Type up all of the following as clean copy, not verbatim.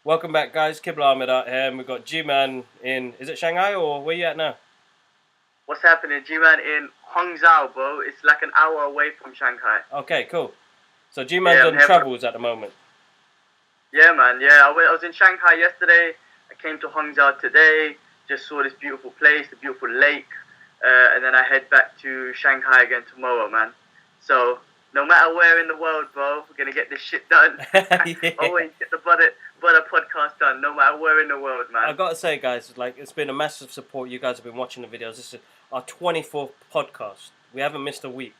Welcome back, guys. Kibla Ahmed out here, and we've got G-Man in. Is it Shanghai or where you at now? What's happening, G-Man? In Hangzhou, bro. It's like an hour away from Shanghai. Okay, cool. So G-Man's on travels at the moment. Yeah, man. Yeah, I was in Shanghai yesterday. I came to Hangzhou today. Just saw this beautiful place, the beautiful lake, and then I head back to Shanghai again tomorrow, man. So no matter where in the world, bro, we're gonna get this shit done. Yeah. Always get the butter podcast done, no matter where in the world, man. I gotta say, guys, like it's been a massive support. You guys have been watching the videos. This is our 24th podcast. We haven't missed a week.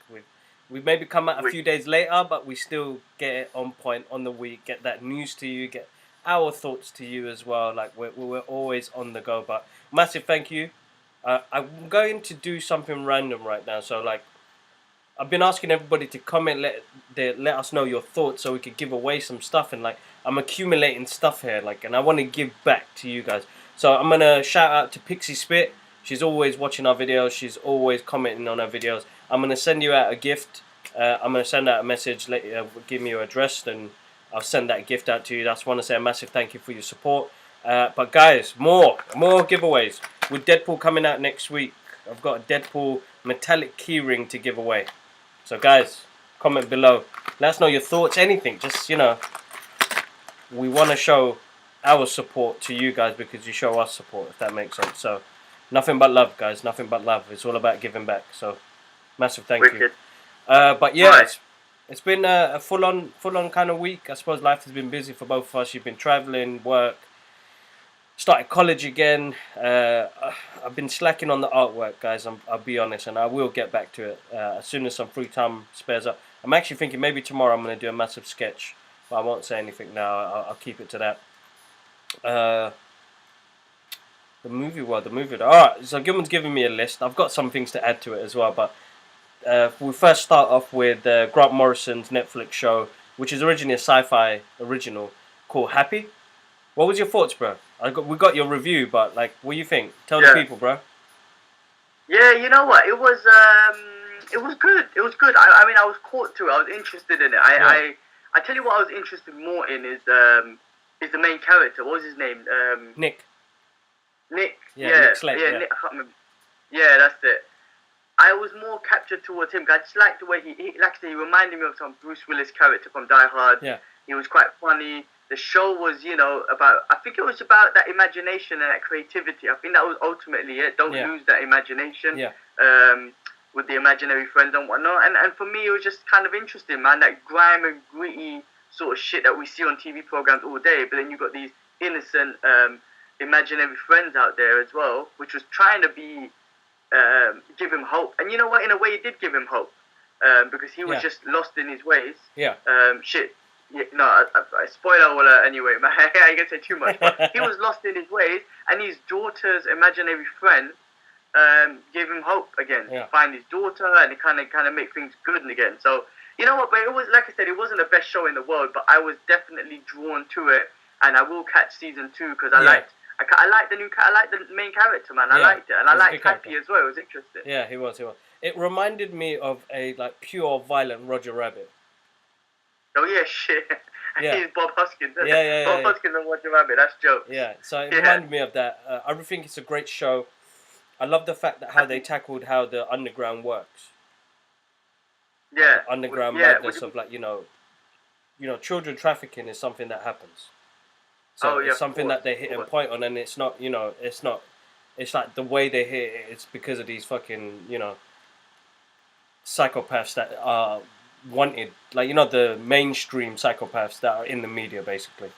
We've maybe come out a few days later, but we still get it on point on the week. Get that news to you. Get our thoughts to you as well. Like we're always on the go. But massive thank you. I'm going to do something random right now. So like, I've been asking everybody to comment, let us know your thoughts, so we could give away some stuff. And like, I'm accumulating stuff here, like, and I want to give back to you guys. So I'm gonna shout out to Pixie Spit. She's always watching our videos. She's always commenting on our videos. I'm gonna send you out a gift. I'm gonna send out a message. Give me your address, and I'll send that gift out to you. I just want to say a massive thank you for your support. But guys, more giveaways with Deadpool coming out next week. I've got a Deadpool metallic keyring to give away. So guys, comment below. Let us know your thoughts. Anything. Just we want to show our support to you guys because you show us support. If that makes sense. So. Nothing but love, guys. Nothing but love. It's all about giving back. So, massive thank you. But yeah, it's been a full-on kind of week. I suppose life has been busy for both of us. You've been traveling, work, started college again. I've been slacking on the artwork, guys. I'll be honest, and I will get back to it as soon as some free time spares up. I'm actually thinking maybe tomorrow I'm going to do a massive sketch, but I won't say anything now. I'll keep it to that. The movie world. Alright, so Gilman's giving me a list. I've got some things to add to it as well, but we'll first start off with Grant Morrison's Netflix show, which is originally a sci-fi original called Happy. What was your thoughts, bro? We got your review, but like, what do you think? Tell the people, bro. Yeah, you know what? It was good. It was good. I mean, I was caught to it. I was interested in it. I tell you what I was interested more in is the main character. What was his name? Nick. Nick, Nick Slade, Nick, I can't remember. Yeah, that's it. I was more captured towards him. I just liked the way he like I say, he reminded me of some Bruce Willis character from Die Hard. Yeah. He was quite funny. The show was, I think it was about that imagination and that creativity. I think that was ultimately it. Don't lose that imagination. Yeah. With the imaginary friends and whatnot. And for me, it was just kind of interesting, man. That grime and gritty sort of shit that we see on TV programs all day. But then you've got these innocent, imaginary friends out there as well, which was trying to give him hope. And you know what? In a way, it did give him hope because he was just lost in his ways. Yeah. Shit. Yeah, no, spoiler alert anyway, man. I ain't gonna say too much. But he was lost in his ways, and his daughter's imaginary friend gave him hope again. Yeah. Find his daughter, and it kind of make things good again. So you know what? But it was, like I said, it wasn't the best show in the world, but I was definitely drawn to it, and I will catch season 2 because I liked the main character, man. I liked it, and I liked Happy as well. It was interesting. Yeah, he was. It reminded me of a like pure violent Roger Rabbit. Oh yeah, shit. Yeah. He's Bob Hoskins. Yeah. Bob Hoskins and Roger Rabbit. That's jokes. Yeah, so it reminded me of that. I think it's a great show. I love the fact that how they tackled how the underground works. Yeah. The underground madness of like children trafficking is something that happens. So it's something that they hit a point on, and it's not, it's like the way they hit it, it's because of these fucking, psychopaths that are wanted, like, the mainstream psychopaths that are in the media, basically.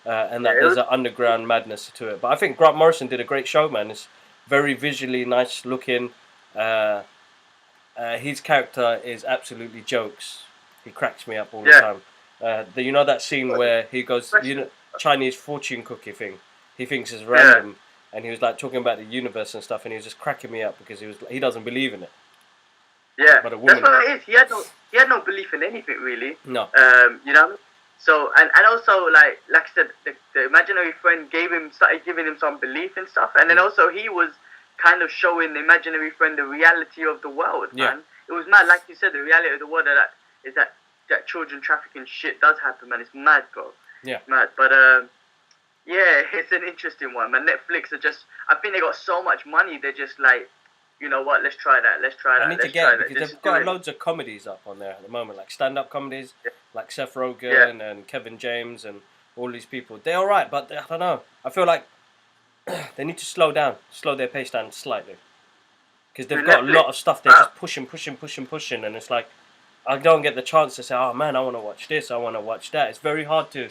And that there's an underground madness to it. But I think Grant Morrison did a great show, man. It's very visually nice looking. His character is absolutely jokes. He cracks me up all the time. That scene where he goes, Chinese fortune cookie thing. He thinks it's random, and he was like talking about the universe and stuff, and he was just cracking me up because he doesn't believe in it. Yeah, but a woman, that's what it is. He had no belief in anything really. No. So and also like I said, the imaginary friend started giving him some belief and stuff, and then also he was kind of showing the imaginary friend the reality of the world, man. It was mad, like you said, the reality of the world is that children trafficking shit does happen, man. It's mad, bro. Yeah. Mad, but Yeah, it's an interesting one, man. Netflix are just, I think they got so much money, they're just like, you know what, let's try that, let's try I that, need to let's get try it that. because Just they've do got it. loads of comedies up on there at the moment, like stand-up comedies, like Seth Yeah. Rogen and Kevin James and all these people. They're all right, but I don't know. I feel like they need to slow their pace down slightly because To they've got a Netflix. lot of stuff. They're just pushing, and it's like I don't get the chance to say, "Oh man, I want to watch this. I want to watch that." It's very hard to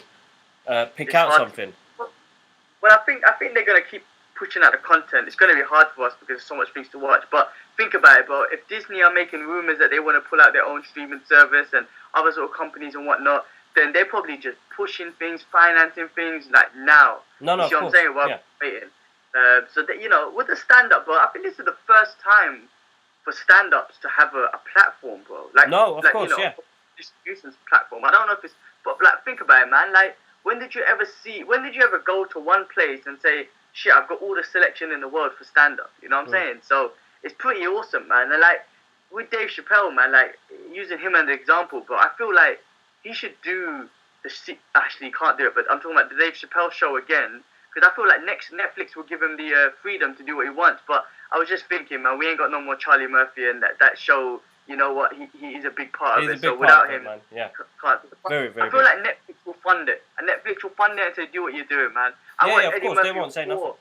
pick It's out hard. something. Well, I think they're gonna keep pushing out the content. It's gonna be hard for us because there's so much things to watch. But think about it, bro. If Disney are making rumors that they want to pull out their own streaming service and other sort of companies and whatnot, then they're probably just pushing things, financing things like now. No, You of see what I'm course, saying? While yeah. waiting. So that with the stand up, bro. I think this is the first time for stand ups to have a platform, bro. No, of course, yeah. Distribution's platform. I don't know if it's, but like, think about it, man. Like, when did you ever go to one place and say, shit, I've got all the selection in the world for stand up? You know what I'm saying? So it's pretty awesome, man. And like, with Dave Chappelle, man, like, using him as an example, but I feel like he should do actually, he can't do it, but I'm talking about the Dave Chappelle show again, because I feel like next Netflix will give him the freedom to do what he wants. But I was just thinking, man, we ain't got no more Charlie Murphy, and that show, you know what, he's a big part He's of a it. big So part without of it, him, man. Yeah. can't. Very, very I feel big. like Netflix will fund it, and Netflix will fund it and say, do what you're doing, man. I Yeah, want yeah, of Eddie course, Murphy they won't say Raw. nothing.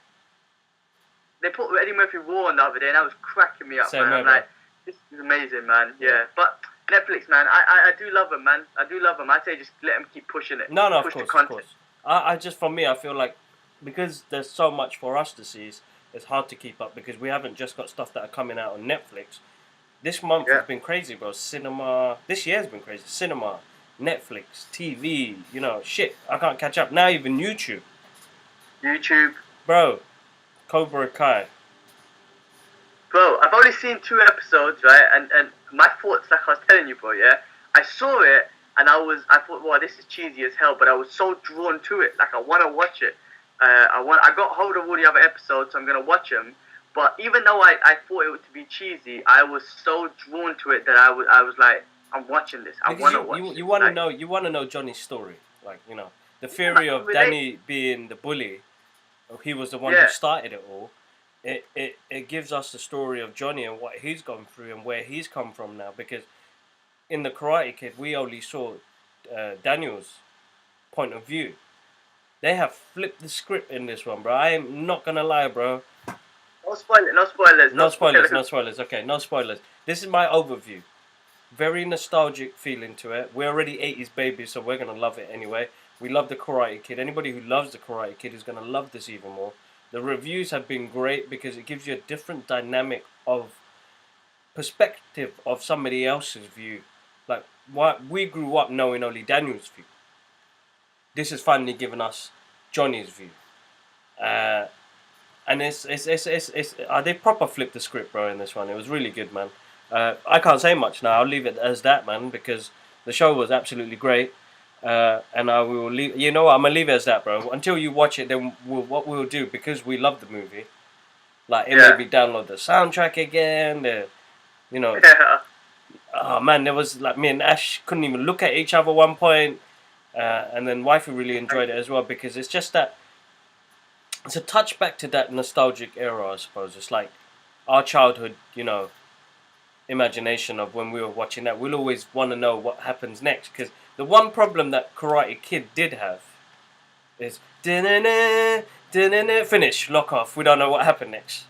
They put Eddie Murphy Raw on the other day, and that was cracking me up, Same man. here, I'm bro. like, this is amazing, man. Yeah. Yeah, but Netflix, man, I do love them, man. I do love them. I say just let them keep pushing it. No, Push of the content. course. I just, for me, I feel like because there's so much for us to see, it's hard to keep up because we haven't just got stuff that are coming out on Netflix. This month Yeah. has been crazy, bro. Cinema. This year's been crazy. Cinema, Netflix, TV. Shit. I can't catch up now. Even YouTube, YouTube. bro. Cobra Kai. Bro, I've only seen 2 episodes, right? And my thoughts, like I was telling you, bro, yeah? I saw it, and I thought, wow, this is cheesy as hell, but I was so drawn to it. Like, I want to watch it. I got hold of all the other episodes, so I'm going to watch them. But even though I thought it would be cheesy, I was so drawn to it that I was like, I'm watching this. I want to watch this. You want to like, know. You want to know Johnny's story, like the theory of Danny being the bully. He was the one who started it all. It gives us the story of Johnny and what he's gone through and where he's come from now. Because in the Karate Kid, we only saw Daniel's point of view. They have flipped the script in this one, bro. I am not gonna lie, bro. No spoilers. No spoilers. Okay, no spoilers. This is my overview. Very nostalgic feeling to it. We're already 80s babies, so we're gonna love it anyway. We love the Karate Kid. Anybody who loves the Karate Kid is gonna love this even more. The reviews have been great because it gives you a different dynamic of perspective of somebody else's view. Like what we grew up knowing only Daniel's view. This has finally given us Johnny's view. And they proper flipped the script, bro, in this one. It was really good, man. I can't say much now. I'll leave it as that, man, because the show was absolutely great. And I will leave. You know what? I'm gonna leave it as that, bro. Until you watch it, then what we'll do, because we love the movie. Like it made me download the soundtrack again. Yeah. Oh man, there was like me and Ash couldn't even look at each other at one point. And then wifey really enjoyed it as well because it's just that. It's a touch back to that nostalgic era, I suppose. It's like our childhood, imagination of when we were watching that. We'll always want to know what happens next. Because the one problem that Karate Kid did have is finish, lock off. We don't know what happened next.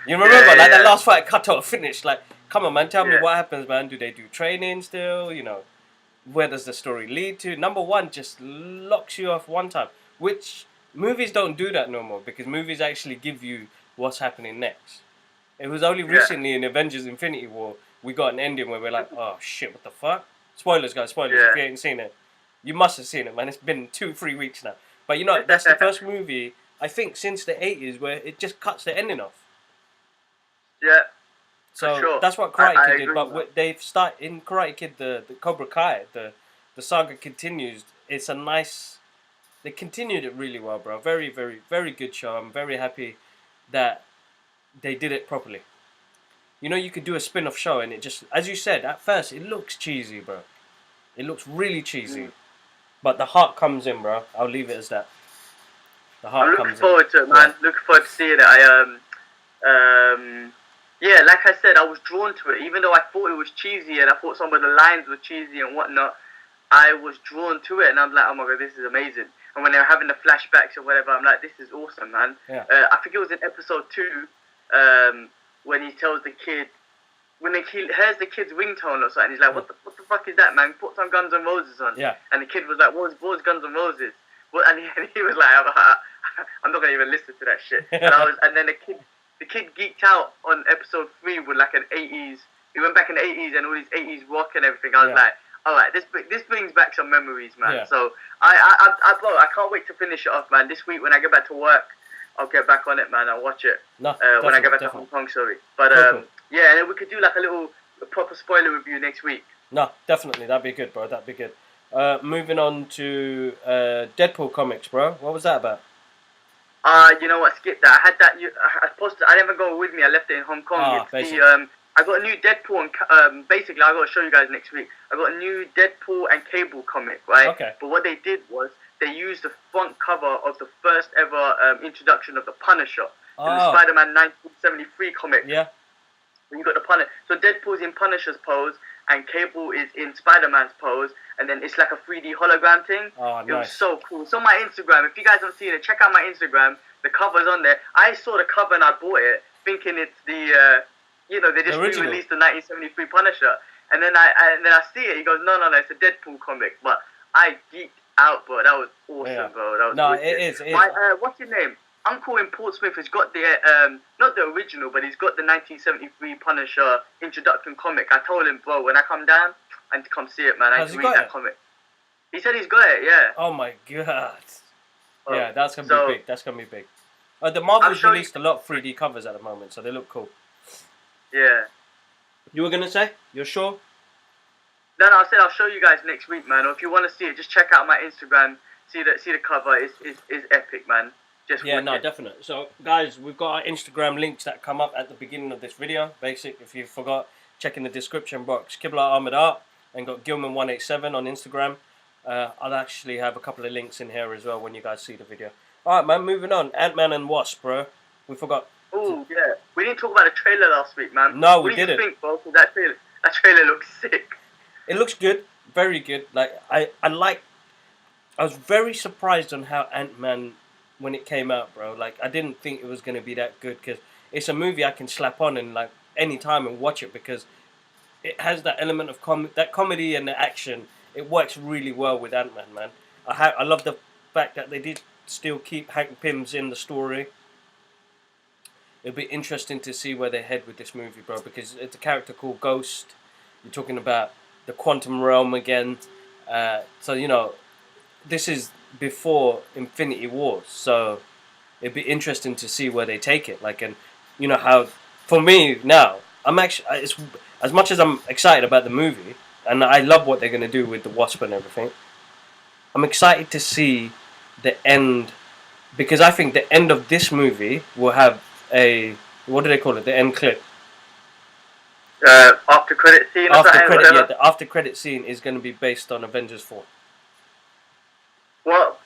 You remember, that last fight cut off, finish. Like, come on, man, tell me what happens, man. Do they do training still? Where does the story lead to? Number one just locks you off one time, which movies don't do that no more because movies actually give you what's happening next. It was only recently in Avengers Infinity War we got an ending where we're like, oh shit, what the fuck? Spoilers, guys, spoilers. If you ain't seen it, you must have seen it, man. It's been 2-3 weeks now. But that's the first movie, I think, since the 80s where it just cuts the ending off. Yeah. So that's what Karate Kid did. But they've started in Karate Kid, the Cobra Kai, the saga continues. It's a nice. They continued it really well, bro. Very, very, very good show. I'm very happy that they did it properly. You could do a spin-off show and it just, as you said, at first it looks cheesy, bro. It looks really cheesy. But the heart comes in, bro. I'll leave it as that. The heart I'm looking comes forward to it, man. Yeah. Looking forward to seeing it. Yeah, like I said, I was drawn to it, even though I thought it was cheesy and I thought some of the lines were cheesy and whatnot. I was drawn to it, and I'm like, oh my god, this is amazing. And when they were having the flashbacks or whatever, I'm like, this is awesome, man. Yeah. I think it was in episode 2, when he tells the kid, when he hears the kid's ringtone or something, he's like, what the fuck is that, man? Put some Guns N' Roses on. Yeah. And the kid was like, what's Guns N' Roses? Well, and he was like, I'm not gonna even listen to that shit. And then the kid geeked out on episode 3 with like an 80s. He went back in the 80s and all these 80s rock and everything. I was like, all right, this brings back some memories, man. Yeah. So I can't wait to finish it off, man. This week when I get back to work, I'll get back on it, man. I'll watch it. No, when I get back to Hong Kong, sorry. But cool. yeah, and then we could do like a proper spoiler review next week. No, definitely. That'd be good, bro. That'd be good. Moving on to Deadpool comics, bro. What was that about? You know what? Skip that. I had that. I posted. I didn't go with me. I left it in Hong Kong. I got a new Deadpool and basically I got to show you guys next week. I got a new Deadpool and Cable comic, right? Okay. But what they did was they used the front cover of the first ever introduction of the Punisher in the Spider-Man 1973 comic. Yeah. You got the Punisher. So Deadpool's in Punisher's pose and Cable is in Spider-Man's pose, and then it's like a 3D hologram thing. Oh, nice. It was so cool. It's on my Instagram. If you guys haven't seen it, check out my Instagram. The cover's on there. I saw the cover and I bought it, thinking it's the, they just re-released the 1973 Punisher. And then I see it. He goes, no, it's a Deadpool comic. But I geeked out, bro. That was awesome, bro. That was wicked. It is. What's your name? Uncle in Portsmouth has got the, not the original, but he's got the 1973 Punisher introduction comic. I told him, bro, when I come down, I need to come see it, man. I need to read that comic. He said he's got it, yeah. Oh my god. Yeah, that's going to be big. That's going to be big. The Marvel's released a lot of 3D covers at the moment, so they look cool. Yeah. You were going to say? You're sure? No, I said I'll show you guys next week, man. Or if you want to see it, just check out my Instagram. See the cover. It's epic, man. Just wicked. No, definitely. So, guys, we've got our Instagram links that come up at the beginning of this video. Basic, if you forgot, check in the description box. Qibla Ahmed Art and got Gilman187 on Instagram. I'll actually have a couple of links in here as well when you guys see the video. Alright, man, moving on. Ant-Man and Wasp, bro. We forgot. Oh, yeah. We didn't talk about the trailer last week, man. No, we didn't. What do you think, bro? That trailer looks sick. It looks good. Very good. Like, I was very surprised on how Ant-Man, when it came out, bro. Like, I didn't think it was going to be that good because it's a movie I can slap on and, like, any time and watch it because it has that element of comedy and the action. It works really well with Ant-Man, man. I love the fact that they did still keep Hank Pym's in the story. It'll be interesting to see where they head with this movie, bro, because it's a character called Ghost. You're talking about the quantum realm again. So, this is before Infinity Wars, so it'd be interesting to see where they take it. Like, and how, for me now, I'm actually, it's, as much as I'm excited about the movie, and I love what they're going to do with the Wasp and everything, I'm excited to see the end, because I think the end of this movie will have a, what do they call it, the end clip? After credit scene or something? The after credit scene is going to be based on Avengers 4. Well,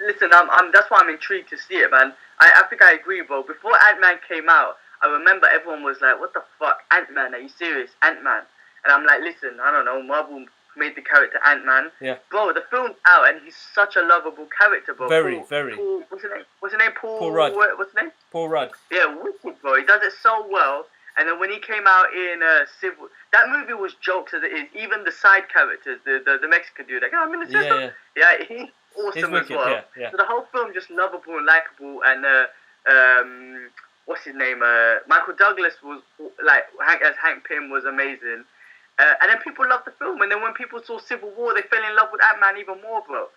listen, that's why I'm intrigued to see it, man. I think I agree, bro. Before Ant-Man came out, I remember everyone was like, what the fuck, Ant-Man, are you serious? Ant-Man. And I'm like, listen, I don't know, Marvel made the character Ant-Man. Yeah. Bro, the film's out and he's such a lovable character, bro. Very. Paul, what's his name? Paul Rudd. What's his name? Paul Rudd. Yeah, wicked, bro. He does it so well. And then when he came out in Civil... That movie was jokes as it is. Even the side characters, the Mexican dude, like, oh, I'm in the system. Yeah, he's awesome wicked, as well. Yeah. So the whole film just lovable and likable. And what's his name? Michael Douglas was like as Hank Pym was amazing. And then people loved the film. And then when people saw Civil War, they fell in love with Ant-Man even more, bro.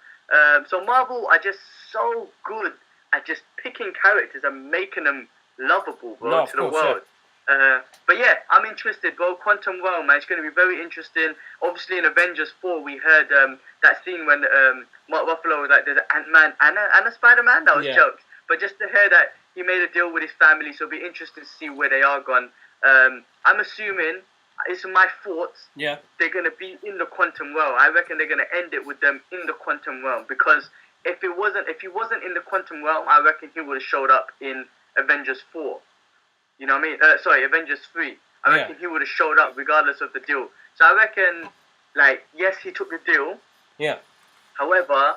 So Marvel are just so good at just picking characters and making them lovable, bro, to the world. But yeah, I'm interested, bro. Quantum Realm, man, it's going to be very interesting. Obviously, in Avengers 4, we heard that scene when Mark Ruffalo was like, there's an Ant-Man and a Spider-Man. That was jokes. But just to hear that he made a deal with his family, so it'll be interesting to see where they are gone. I'm assuming, it's my thoughts, they're going to be in the Quantum Realm. I reckon they're going to end it with them in the Quantum Realm because if he wasn't in the quantum realm, I reckon he would have showed up in Avengers 4. You know what I mean? Sorry, Avengers 3. I reckon he would have showed up regardless of the deal. So I reckon, like, yes, he took the deal. Yeah. However,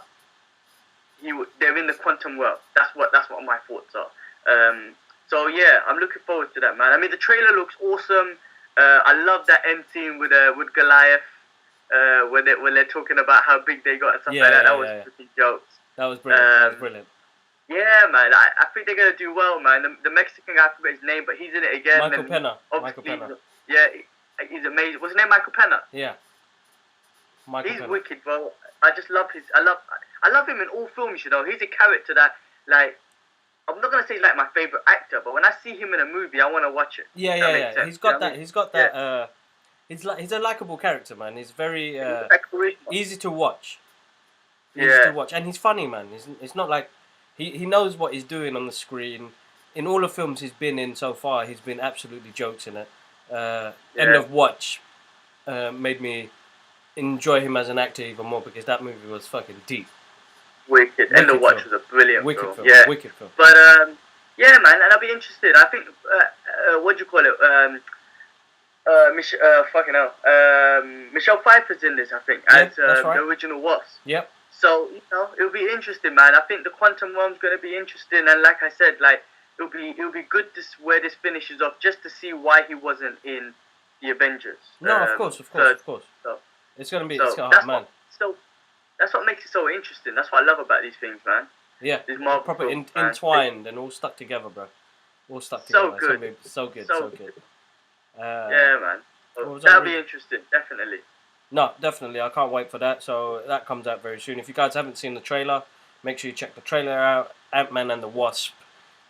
they're in the quantum realm. That's what my thoughts are. So yeah, I'm looking forward to that, man. I mean, the trailer looks awesome. I love that end scene with Goliath, when they're talking about how big they got and stuff like that. That was freaking jokes. That was brilliant. That was brilliant. Yeah, man. I think they're gonna do well, man. The Mexican guy, I forget his name, but he's in it again. Michael Pena. Yeah, he's amazing. What's his name? Michael Pena. Yeah. He's wicked, bro. I just love I love him in all films. You know, he's a character that, like, I'm not gonna say he's like my favorite actor, but when I see him in a movie, I want to watch it. Yeah. He's got that. He's got that. He's a likable character, man. He's very easy to watch. Easy to watch, and he's funny, man. It's not like he knows what he's doing on the screen. In all the films he's been in so far, he's been absolutely jokes in it. End of Watch made me enjoy him as an actor even more because that movie was fucking deep. Wicked. End of Watch was a brilliant film. film. Yeah. Wicked film. But yeah, man, and I'll be interested. I think what do you call it? Fucking hell. Michelle Pfeiffer's in this, I think, as the original Wasp. Yep. So, you know, it'll be interesting, man. I think the quantum realm's going to be interesting, and like I said, like it'll be good where this finishes off, just to see why he wasn't in the Avengers. No, of course. So, it's going to be that's what makes it so interesting. That's what I love about these things, man. Yeah, these Marvel proper films, entwined and all stuck together, bro. All stuck together. So good. Yeah, man. That'll be interesting, definitely. No, definitely. I can't wait for that. So that comes out very soon. If you guys haven't seen the trailer, make sure you check the trailer out. Ant-Man and the Wasp.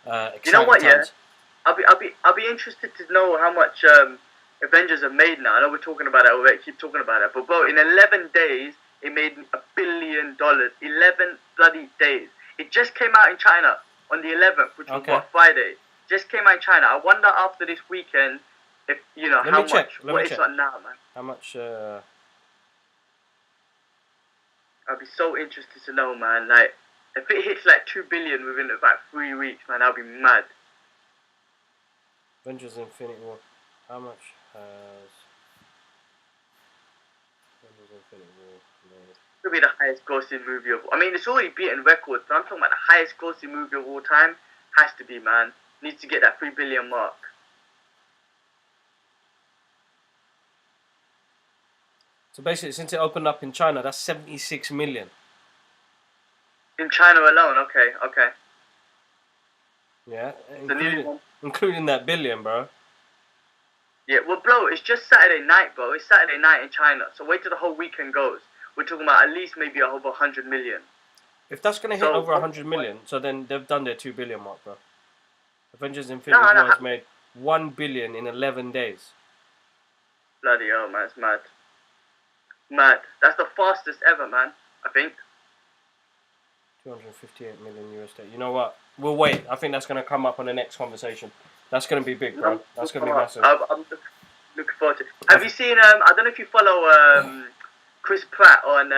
You know what? Yeah, I'll be interested to know how much Avengers have made now. I know we're talking about it already. Keep talking about it, but bro, in 11 days, it made $1 billion. 11 bloody days. It just came out in China on the 11th, which was Friday. Just came out in China. I wonder after this weekend if how much. What it's on now, man. How much? I'd be so interested to know, man. Like, if it hits like 2 billion within about 3 weeks, man, I'll be mad. Avengers Infinity War. How much has Avengers Infinity War made? It'll be the highest grossing movie of. I mean, it's already beaten records, but I'm talking about the highest grossing movie of all time. Has to be, man. Needs to get that 3 billion mark. So basically, since it opened up in China, that's 76 million. In China alone, okay. Yeah, including that billion, bro. Yeah, well, bro, it's just Saturday night, bro. It's Saturday night in China. So wait till the whole weekend goes. We're talking about at least maybe over 100 million. If that's going to hit over 100 million, so then they've done their 2 billion mark, bro. Avengers Infinity War has made 1 billion in 11 days. Bloody hell, man. It's mad. Mad. That's the fastest ever, man. I think. 258 million USD. You know what? We'll wait. I think that's going to come up on the next conversation. That's going to be big, bro. That's going to be massive. I'm looking forward to it. Have you seen, I don't know if you follow Chris Pratt on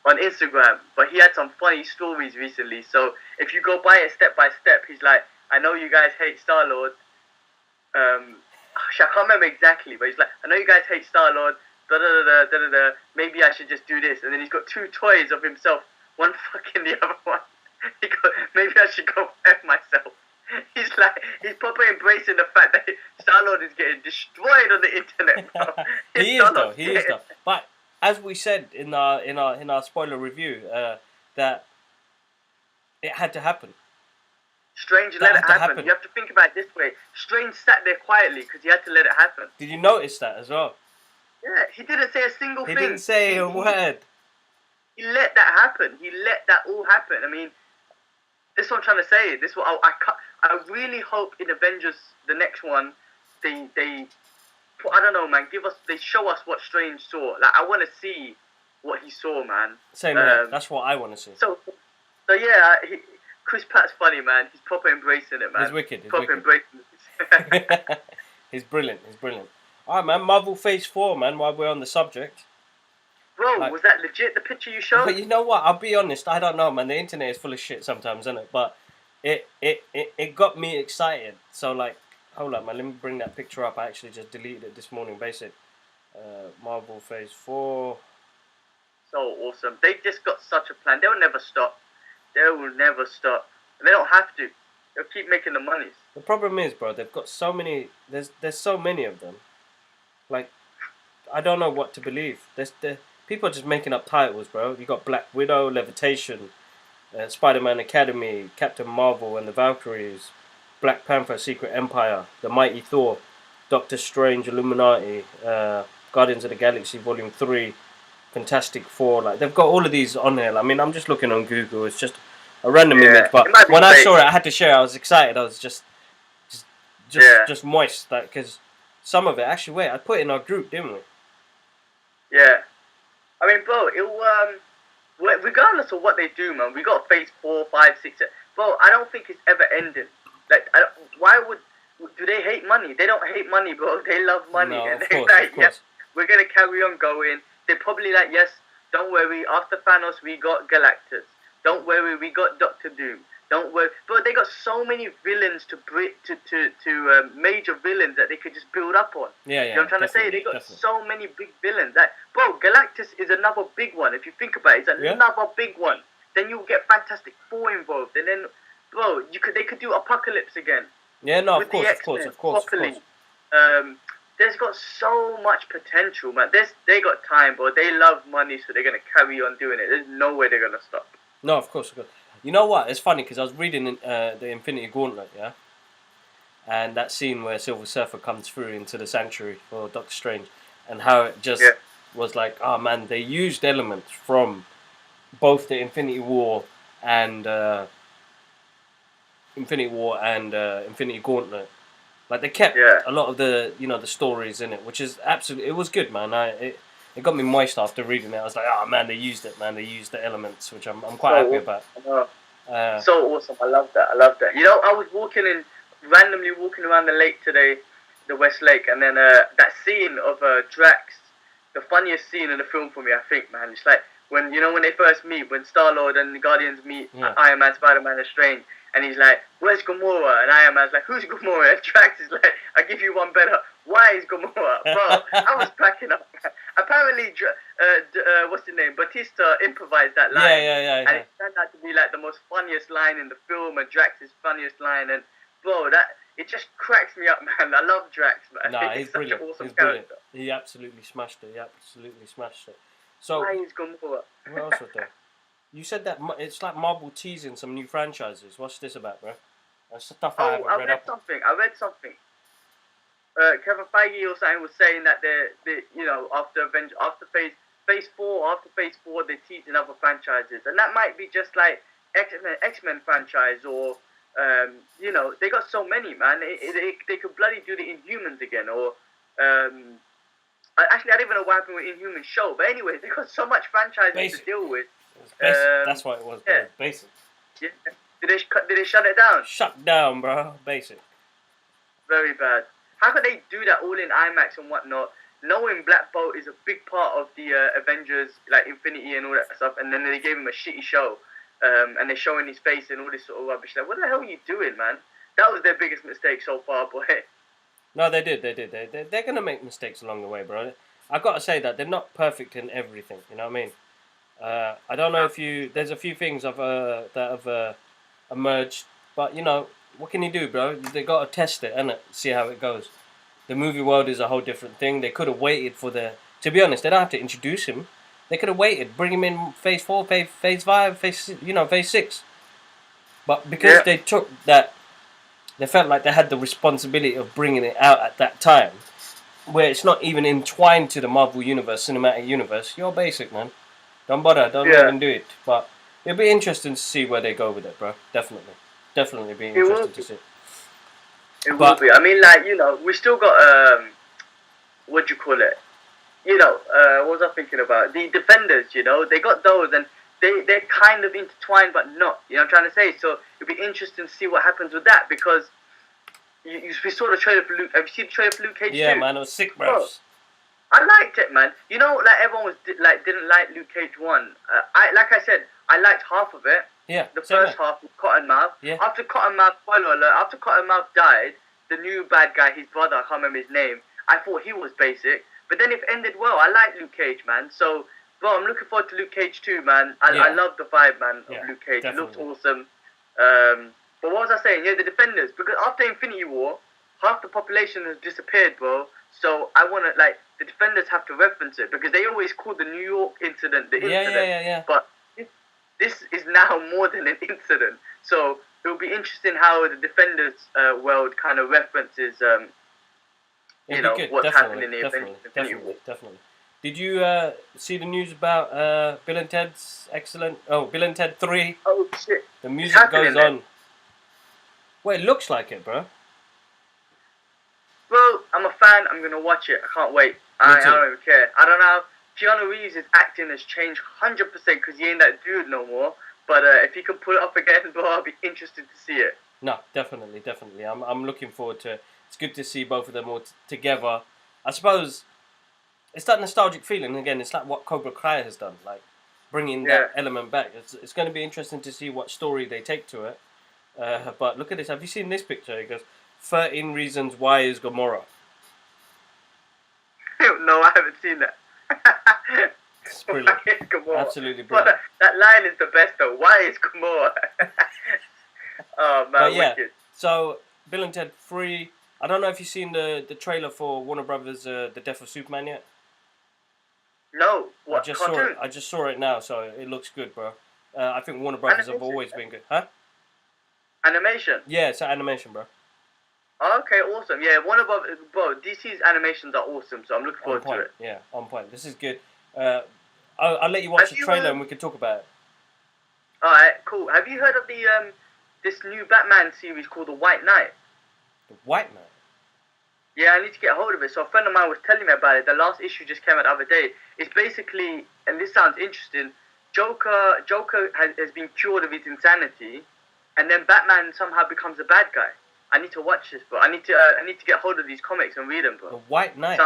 Instagram, but he had some funny stories recently. So if you go by it step by step, he's like, I know you guys hate Star-Lord. I can't remember exactly, but he's like, I know you guys hate Star-Lord. Maybe I should just do this. And then he's got 2 toys of himself. One fucking the other one. He goes, maybe I should go F myself. He's probably embracing the fact that Star-Lord is getting destroyed on the internet, bro. He is though. But as we said in our spoiler review, that it had to happen. Strange let it happen. You have to think about it this way. Strange sat there quietly because he had to let it happen. Did you notice that as well? Yeah, he didn't say a single thing. He didn't say a word. He let that happen. He let that all happen. I mean, this is what I'm trying to say. This is what I really hope in Avengers, the next one, they I don't know, man. They show us what Strange saw. Like, I want to see what he saw, man. Same here. That's what I want to see. So yeah, Chris Pratt's funny, man. He's proper embracing it, man. He's wicked. Embracing it. He's brilliant. All right, man. Marvel Phase 4, man. While we're on the subject, Bro, Like, was that legit, the picture you showed? but you know what? I'll be honest. I don't know, man. The internet is full of shit sometimes, isn't it? But it got me excited. So like, hold up, man. Let me bring that picture up. I actually just deleted it this morning. Basic, Marvel Phase 4. So awesome. They just got such a plan. They'll never stop. They will never stop. And they don't have to. They'll keep making the monies. The problem is, bro, they've got so many. There's so many of them. Like, I don't know what to believe. The people are just making up titles, bro. You got Black Widow, Levitation, Spider-Man Academy, Captain Marvel and the Valkyries, Black Panther, Secret Empire, The Mighty Thor, Doctor Strange, Illuminati, Guardians of the Galaxy Volume 3, Fantastic Four. Like, they've got all of these on there. I mean, I'm just looking on Google. It's just a random image, but when I saw it, I had to share. I was excited. I was just moist, like, because some of it. Actually, wait, I put it in our group, didn't we? Yeah. I mean, bro, regardless of what they do, man, we got Phase 4, 5, 6. Bro, I don't think it's ever ending. Like, do they hate money? They don't hate money, bro. They love money. No, and of they're course, like, of course. we're gonna carry on going. They're probably like, yes, don't worry. After Thanos, we got Galactus. Don't worry, we got Doctor Doom. Don't worry, but they got so many villains to major villains that they could just build up on. Yeah, you know what I'm trying to say? They got definitely. so many big villains. Like, bro, Galactus is another big one. If you think about it, it's another big one. Then you'll get Fantastic Four involved, and then, bro, they could do Apocalypse again. Yeah, no, with of course. There's got so much potential, man. They got time, bro. They love money, so they're gonna carry on doing it. There's no way they're gonna stop. No, of course. You know what? It's funny because I was reading the Infinity Gauntlet, yeah, and that scene where Silver Surfer comes through into the Sanctuary for Doctor Strange, and how it just was like, oh man, they used elements from both the Infinity War and Infinity Gauntlet. Like, they kept a lot of the the stories in it, which is absolutely, it was good, man. It got me moist after reading it. I was like, oh man, they used it, man. They used the elements, which I'm quite happy about. So awesome. I love that. You know, I was randomly walking around the lake today, the West Lake, and then that scene of Drax, the funniest scene in the film for me, I think, man. It's like when they first meet, when Star-Lord and the Guardians meet Iron Man, Spider-Man, and Strange. And he's like, where's Gamora? And Iron Man's like, who's Gamora? And Drax is like, I'll give you one better. Why is Gamora? Bro, I was cracking up. Apparently, what's his name? Batista improvised that line. Yeah. And it turned out to be like the most funniest line in the film, and Drax's funniest line. And bro, it just cracks me up, man. I love Drax, man. Nah, he's brilliant. Awesome he's character. Brilliant. He absolutely smashed it. So, why is Gamora? What else was there? You said that it's like Marvel teasing some new franchises. What's this about, bro? That's stuff I haven't read something. I read something. Kevin Feige or something was saying that they after Phase 4, they're teasing other franchises, and that might be just like X-Men franchise, or they got so many, man. They could bloody do the Inhumans again, or actually I don't even know what happened with Inhuman show, but anyway, they got so much franchises to deal with. Basic. That's what it was. Yeah. Basic. Yeah. Did they shut it down? Shut down, bro. Basic. Very bad. How could they do that all in IMAX and whatnot, knowing Black Bolt is a big part of the Avengers, like Infinity and all that stuff, and then they gave him a shitty show, and they're showing his face and all this sort of rubbish. Like, what the hell are you doing, man? That was their biggest mistake so far, boy. No, they did. They're gonna make mistakes along the way, bro. I gotta say that they're not perfect in everything. You know what I mean? I don't know if there's a few things that have emerged, but what can you do, bro? They gotta test it, innit? See how it goes. The movie world is a whole different thing. They could have waited for to be honest, they don't have to introduce him. They could have waited, bring him in Phase 4, Phase 5, Phase 6. But because they took that, they felt like they had the responsibility of bringing it out at that time, where it's not even entwined to the Marvel Universe, Cinematic Universe. You're basic, man. Don't bother. Don't even do it. But it'll be interesting to see where they go with it, bro. Definitely be interesting to see. It will be. I mean, like, we still got what do you call it? What was I thinking about? The Defenders. They got those, and they're kind of intertwined, but not. You know what I'm trying to say? So it'll be interesting to see what happens with that, because we saw the trailer for Luke. Have you seen the trailer for Luke Cage 2? Yeah, man, it was sick, bro. I liked it, man. You know, like everyone was didn't like Luke Cage 1. Like I said, I liked half of it. Yeah. The first half with Cottonmouth. Yeah. After Cottonmouth, spoiler alert, after Cottonmouth died, the new bad guy, his brother, I can't remember his name, I thought he was basic. But then it ended well. I like Luke Cage, man. So, bro, I'm looking forward to Luke Cage 2, man. I love the vibe, man, of Luke Cage. Definitely. It looks awesome. But what was I saying? Yeah, the Defenders. Because after Infinity War, half the population has disappeared, bro. So I want to, like, the Defenders have to reference it. Because they always call the New York incident the incident. Yeah. But this is now more than an incident. So it'll be interesting how the Defenders world kind of references, you know, what's happening in the Infinity War. Definitely. Did you see the news about Bill and Ted's Bill and Ted 3? Oh, shit. The music goes on. Well, it looks like it, bro. Bro, I'm a fan. I'm going to watch it. I can't wait. I don't even care. I don't know. Keanu Reeves' acting has changed 100% because he ain't that dude no more. But if he can pull it off again, bro, I'll be interested to see it. No, definitely. I'm looking forward to it. It's good to see both of them all together. I suppose it's that nostalgic feeling again. It's like what Cobra Kai has done, like bringing that element back. It's going to be interesting to see what story they take to it. But look at this. Have you seen this picture? It goes 13 Reasons Why is Gamora. No, I haven't seen that. It's brilliant. Why is Gamora? Absolutely brilliant. But that line is the best though. Why is Gamora? Oh man, but yeah, wicked. So Bill and Ted 3. I don't know if you've seen the trailer for Warner Brothers' The Death of Superman yet. No, what? I just saw it now, so it looks good, bro. I think Warner Brothers have always been good, huh? Animation. Yeah, it's an animation, bro. Okay, awesome. Yeah, Warner Brothers, bro. DC's animations are awesome, so I'm looking forward to it. Yeah, on point. This is good. I'll let you watch the trailer and we can talk about it. All right, cool. Have you heard of the this new Batman series called The White Knight? The White Knight? Yeah, I need to get a hold of it. So a friend of mine was telling me about it. The last issue just came out the other day. It's basically, and this sounds interesting, Joker has been cured of his insanity, and then Batman somehow becomes a bad guy. I need to watch this, bro. I need to get hold of these comics and read them, bro. The White Knight?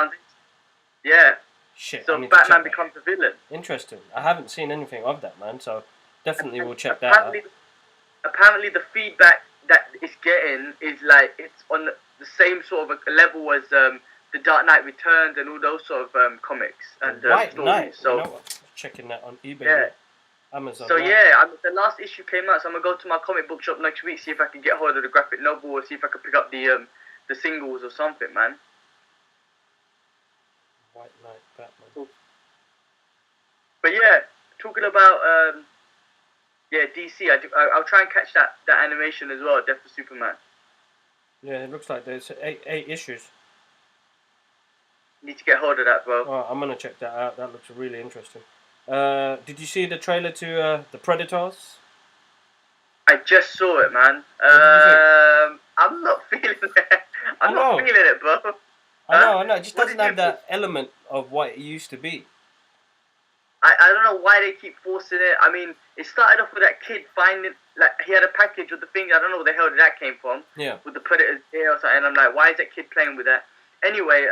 Yeah. Shit, so Batman becomes a villain. Interesting. I haven't seen anything of that, man, so definitely we'll check that out. Apparently the feedback that it's getting is like it's on the same sort of a level as The Dark Knight Returns and all those sort of comics and White stories. Knight. So you know, checking that on eBay. Yeah. Amazon. So yeah, the last issue came out, so I'm gonna go to my comic book shop next week, see if I can get hold of the graphic novel or see if I can pick up the singles or something, man. White Knight, Batman. Cool. But yeah, talking about DC, I'll try and catch that animation as well, Death of Superman. Yeah, it looks like there's eight issues. Need to get hold of that, bro. Oh, I'm gonna check that out. That looks really interesting. Did you see the trailer to The Predators? I just saw it, man. I'm not feeling it. I'm not feeling it, bro. I know. It just doesn't have that element of what it used to be. I don't know why they keep forcing it. I mean, it started off with that kid finding, like, he had a package with the thing. I don't know where the hell that came from. Yeah. With the Predators ear or something. And I'm like, why is that kid playing with that? Anyway,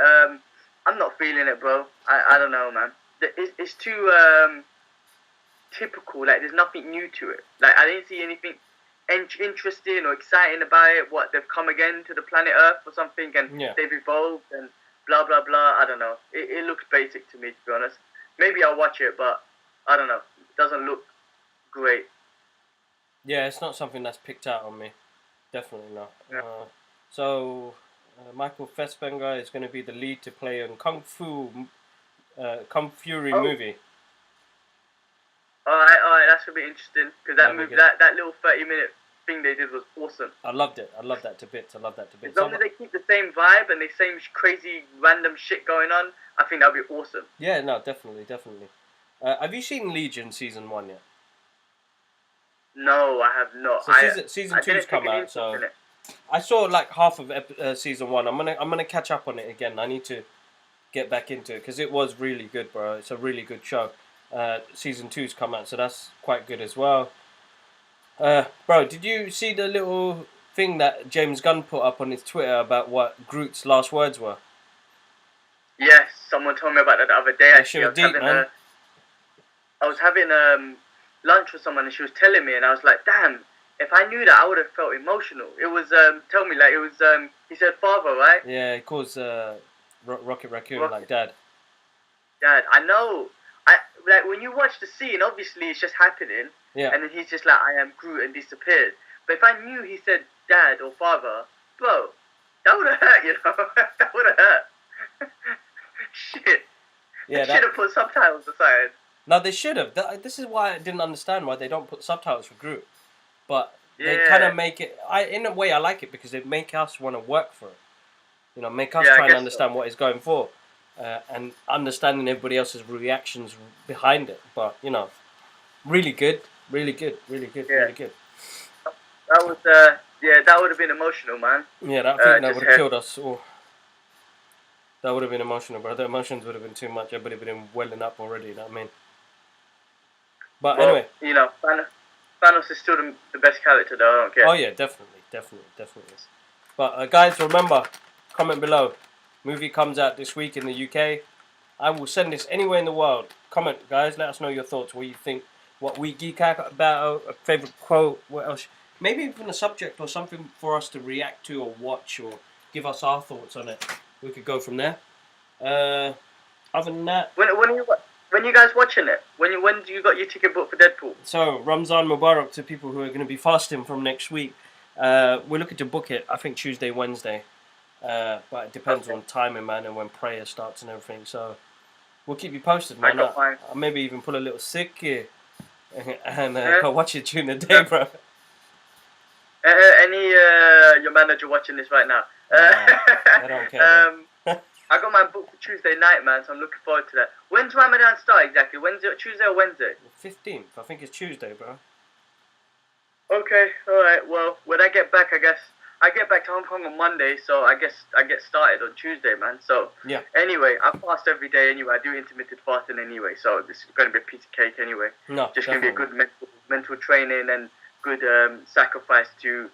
I'm not feeling it, bro. I don't know, man. It's too typical. Like, there's nothing new to it. Like, I didn't see anything interesting or exciting about it. What, they've come again to the planet Earth or something, and they've evolved and blah blah blah. I don't know. It looks basic to me, to be honest. Maybe I'll watch it, but I don't know. It doesn't look great. Yeah, it's not something that's picked out on me. Definitely not. Yeah. So Michael Fassbender is going to be the lead to play in Kung Fury movie. Alright, that should be interesting because that little 30-minute thing they did was awesome. I loved it. I love that to bits. As long as they keep the same vibe and the same crazy random shit going on, I think that'll be awesome. Yeah, no, definitely. Have you seen Legion season 1 yet? No, I have not. So season 2's come out, so I saw like half of season 1. I'm gonna catch up on it again. I need to get back into it because it was really good, bro. It's a really good show. Season 2's come out, so that's quite good as well. Bro, did you see the little thing that James Gunn put up on his Twitter about what Groot's last words were? Yes, someone told me about that the other day. That shit Actually, was deep, man. I was having lunch with someone, and she was telling me, and I was like, damn. If I knew that, I would have felt emotional. It was tell me, like, it was he said father, right? Yeah, he calls Rocket Raccoon like Rocket dad. dad. I know. I like when you watch the scene. Obviously, it's just happening, Yeah. and then he's just like, I am Groot, and disappears. But if I knew he said dad or father, bro, that would have hurt. You know, that would have hurt. Shit. Yeah, They should have put subtitles aside. No, they should have. This is why I didn't understand why they don't put subtitles for Groot. But they kind Yeah. of make it. In a way, I like it because they make us want to work for it. You know, make us Yeah, I try and guess understand so. what it's going for, and understanding everybody else's reactions behind it. But you know, really good, really good, really good, Yeah. really good. That was yeah, that would have been emotional, man. Yeah, I think that Just would have heavy. killed us all. That would have been emotional, bro. The emotions would have been too much. Everybody would have been welling up already. You know what I mean? But Well, anyway. you know, Thanos is still the best character, though. I don't care. Oh yeah, definitely, definitely, definitely. But guys, remember, comment below. Movie comes out this week in the UK. I will send this anywhere in the world. Comment, guys. Let us know your thoughts. What you think. What we geek out about. A favorite quote. What else? Maybe even a subject or something for us to react to or watch or give us our thoughts on it. We could go from there. Other than that, When you guys watching it? When do you got your ticket booked for Deadpool? so Ramzan Mubarak to people who are going to be fasting from next week. We're looking to book it. I think Tuesday, Wednesday. But it depends on timing, man, and when prayer starts and everything. So we'll keep you posted, I man. got mine. I'll maybe even pull a little sick here and Yeah. go watch it during the day, bro. Any your manager watching this right now? I don't care, bro. I got my book for Tuesday night, man, so I'm looking forward to that. When's Ramadan start exactly? Wednesday, Tuesday or Wednesday? 15th. I think it's Tuesday, bro. Okay, all right. Well, when I get back, I guess I get back to Hong Kong on Monday, so I guess I get started on Tuesday, man. So Yeah. anyway, I fast every day anyway. I do intermittent fasting anyway, so this is going to be a piece of cake anyway. No, Just going to be a definitely. good mental training and good sacrifice to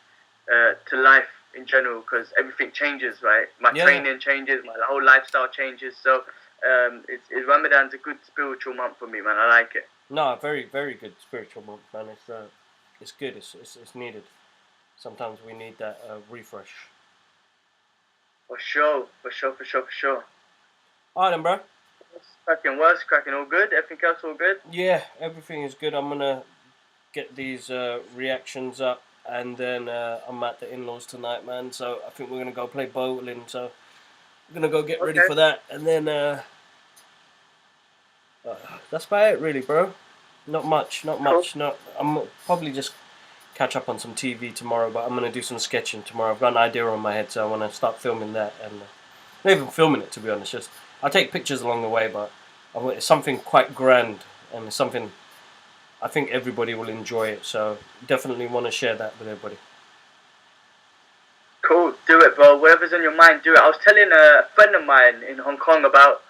life in general, because everything changes, right? My training changes, my whole lifestyle changes. So Ramadan's a good spiritual month for me, man. I like it. No, very, very good spiritual month, man. It's good. It's needed. Sometimes we need that refresh. For sure, for sure, for sure, for sure. Alright then, bro. What's cracking? All good? Everything else all good? Yeah, everything is good. I'm gonna get these reactions up, and then I'm at the in-laws tonight, man. So I think we're gonna go play bowling. So we're gonna go get ready Okay. for that, and then that's about it, really, bro. Not much, not much. Not. I'm probably just catch up on some TV tomorrow, but I'm gonna do some sketching tomorrow. I've got an idea on my head, so I want to start filming that, and not even filming it, to be honest. Just I'll take pictures along the way, but it's something quite grand, and it's something I think everybody will enjoy it. So definitely want to share that with everybody. Cool, do it, bro. Whatever's on your mind, do it. I was telling a friend of mine in Hong Kong about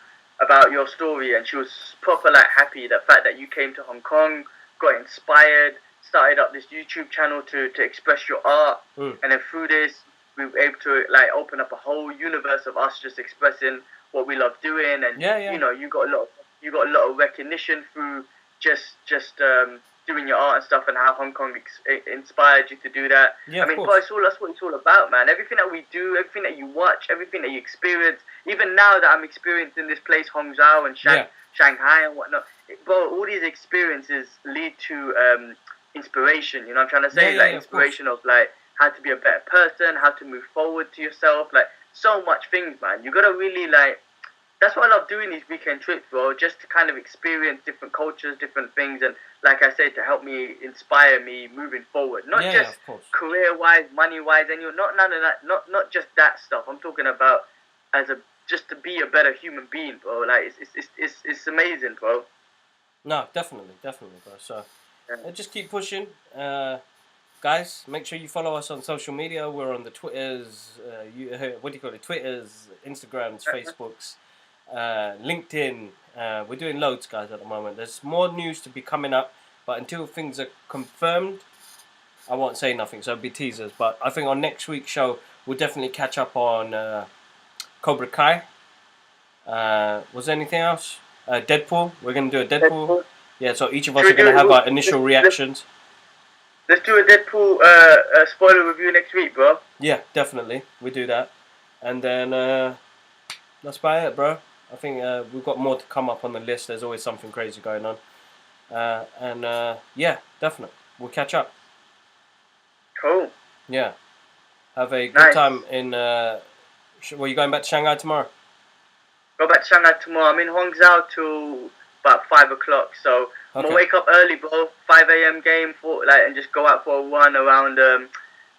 your story, and she was proper like happy the fact that you came to Hong Kong, got inspired, started up this YouTube channel to express your art, and then through this we were able to like open up a whole universe of us just expressing what we love doing, and you know you got a lot of recognition through just doing your art and stuff, and how Hong Kong inspired you to do that. Yeah, I mean, bro, that's what it's all about, man. Everything that we do, everything that you watch, everything that you experience, even now that I'm experiencing this place, Hangzhou and Shanghai and whatnot, bro, all these experiences lead to inspiration. You know what I'm trying to say? Like inspiration of like how to be a better person, how to move forward to yourself, like so much things, man. You gotta really like. That's why I love doing these weekend trips, bro. Just to kind of experience different cultures, different things, and like I said, to help me inspire me moving forward. Not just career-wise, money-wise, and not none of that. Not just that stuff. I'm talking about just to be a better human being, bro. Like it's amazing, bro. No, definitely, bro. So just keep pushing. Guys, make sure you follow us on social media. We're on the Twitters, what do you call it? Twitters, Instagrams, Facebooks, LinkedIn. We're doing loads, guys, at the moment. There's more news to be coming up, but until things are confirmed, I won't say nothing, so it'll be teasers. But I think on next week's show, we'll definitely catch up on Cobra Kai. Was there anything else? Deadpool. We're gonna do a Deadpool. Deadpool. Yeah. So each of us are gonna have our initial reactions. Let's do a Deadpool spoiler review next week, bro. Yeah, definitely. We do that, and then that's about it, bro. I think we've got more to come up on the list. There's always something crazy going on, and yeah, definitely. We'll catch up. Cool. Yeah. Have a good Nice. time in. Well, you going back to Shanghai tomorrow? Go back to Shanghai tomorrow. I'm in Hangzhou till about 5 o'clock. So I'm gonna wake up early, bro. 5 a.m. game and just go out for a run around.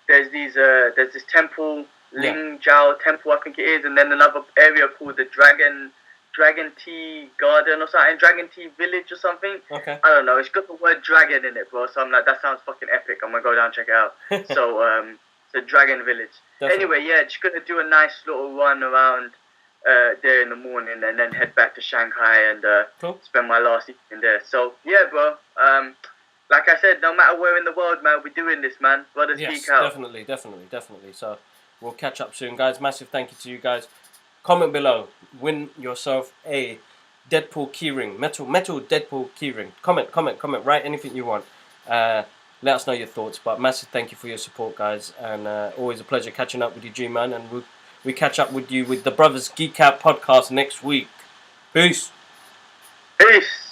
There's this temple, Lingjiao Temple, I think it is, and then another area called the Dragon Tea Garden or something, Dragon Tea Village or something. Okay. I don't know. It's got the word dragon in it, bro. So I'm like, that sounds fucking epic. I'm gonna go down and check it out. So the Dragon Village. Definitely. Anyway, yeah, just gonna do a nice little run around there in the morning, and then head back to Shanghai and spend my last evening there. So yeah, bro. Like I said, no matter where in the world, man, we're doing this, man. Brothers Geek Out. Definitely. So we'll catch up soon, guys. Massive thank you to you guys. Comment below. Win yourself a Deadpool keyring, metal Deadpool keyring. Comment. Write anything you want. Let us know your thoughts. But massive thank you for your support, guys, and always a pleasure catching up with you, G-Man. And we catch up with you with the Brothers Geek Out podcast next week. Peace. Peace.